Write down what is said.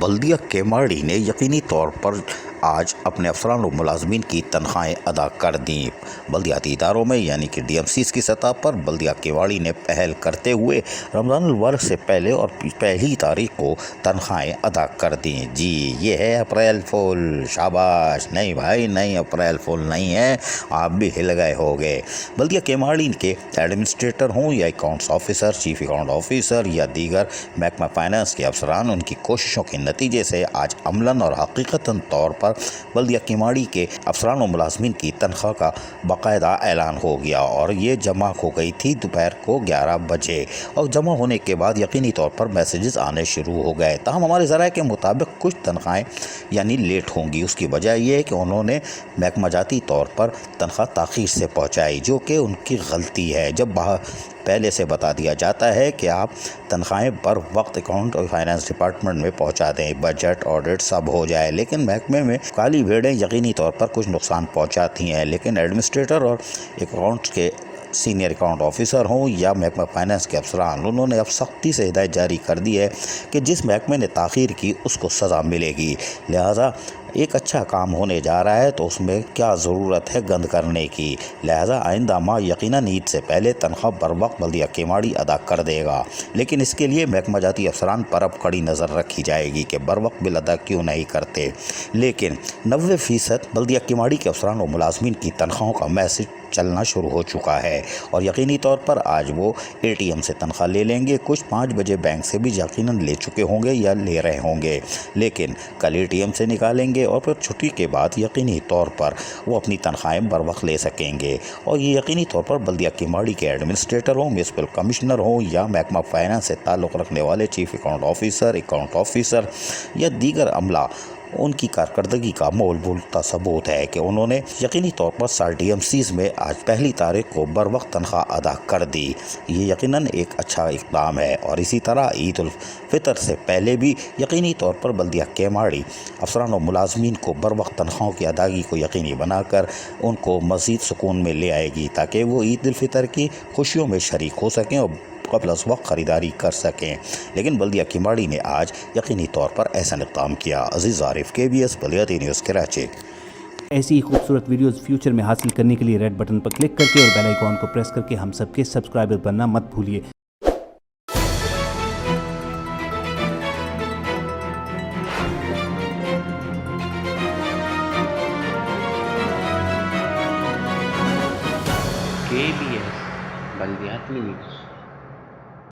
बल्दिया केमाड़ी ने यकीनी तौर पर आज अपने अफसरान और मुलाजमीन की तनख्वाहें अदा कर दी। बल्दियाती इदारों में यानी कि DMCs की सतह पर बल्दिया केवाड़ी ने पहल करते हुए रमज़ानुल वर्क से पहले और पहली तारीख को तनख्वाहें अदा कर दी। जी ये है अप्रैल फूल, शाबाश। नहीं भाई नहीं, अप्रैल फूल नहीं है, आप भी हिल गए होगे। बल्दिया केमाड़ी के एडमिनिस्ट्रेटर हों या accounts officer, chief account officer या दीगर महकमा फाइनेंस के अफसरान, उनकी कोशिशों के नतीजे से आज अमलन और हकीकतन तौर पर बल्दिया केमाड़ी के अफसरान और मुलाजमीन की तनख्वाह का बाकायदा ऐलान हो गया और ये जमा हो गई थी दोपहर को 11 बजे। और जमा होने के बाद यकीनी तौर पर मैसेजेस आने शुरू हो गए। ताहम हमारे ज़राए के मुताबिक कुछ तनख्वाहें यानी लेट होंगी। उसकी वजह यह है कि उन्होंने महकमा जाती तौर पर तनख्वाह ताख़ीर से पहुँचाई, जो कि उनकी गलती है। जब पहले से बता दिया जाता है कि आप तनख्वाहें पर वक्त अकाउंट और फाइनेंस डिपार्टमेंट में पहुंचा दें, बजट ऑडिट सब हो जाए, लेकिन महकमे में काली भेड़ें यकीनी तौर पर कुछ नुकसान पहुंचाती हैं। लेकिन एडमिनिस्ट्रेटर और अकाउंट्स के सीनियर अकाउंट ऑफिसर हों या महकमा फाइनेंस के अफसरान, उन्होंने अब सख्ती से हिदायत जारी कर दी है कि जिस महकमे ने ताख़ीर की उसको सज़ा मिलेगी। लिहाजा एक अच्छा काम होने जा रहा है तो उसमें क्या ज़रूरत है गंद करने की। लिहाजा आइंदा माह यकीनन ईद से पहले तनख्वाह बर वक्त बल्दिया केमाड़ी अदा कर देगा। लेकिन इसके लिए महकमा जाती अफसरान पर अब कड़ी नज़र रखी जाएगी कि बर वक्त बिल अदा क्यों नहीं करते। लेकिन 90% बल्दिया केमाड़ी के अफसरान और मुलाजमीन की तनख्वाहों का मैसेज चलना शुरू हो चुका है और यकीनी तौर पर आज वो ATM से तनख्वाह ले लेंगे। कुछ 5 बजे बैंक से भी यकीनन ले चुके होंगे या ले रहे होंगे, लेकिन कल ATM से निकालेंगे और फिर छुट्टी के बाद यकीनी तौर पर वो अपनी तनख्वाहें बर वक्त ले सकेंगे। और ये यकीनी तौर पर बल्दिया केमाड़ी के एडमिनिस्ट्रेटर हों, म्यूनसिपल कमिश्नर हों या महकमा फाइनेंस से ताल्लुक़ रखने वाले चीफ अकाउंट ऑफिसर या दीगर अमला, उनकी कारकर्दगी का मोल बोलता सबूत है कि उन्होंने यकीनी तौर पर सारे DMCs में आज पहली तारीख को बर वक्त तनख्वाह अदा कर दी। ये यकीनन एक अच्छा इक़दाम है और इसी तरह ईद उल फितर से पहले भी यकीनी तौर पर बल्दिया केमाड़ी अफसरान और मुलाजमीन को बर वक्त तनख्वाहों की अदायगी को यकीनी बनाकर उनको मज़ीद सुकून में ले आएगी, ताकि वो ईद उल फितर की खुशियों में शरीक हो सकें और कबल अज़ वक्त ख़रीदारी कर सकें। लेकिन बल्दिया केमाड़ी ने आज यकीनी तौर पर ऐसा इक़दाम किया। अज़ीज़ आरिफ, KBS बल्दियाती न्यूज़ कराची। ऐसी ही खूबसूरत वीडियोस फ्यूचर में हासिल करने के लिए रेड बटन पर क्लिक करके और बेल आइकॉन को प्रेस करके हम सबके सब्सक्राइबर बनना मत भूलिए। KBS बल्दियाती न्यूज़।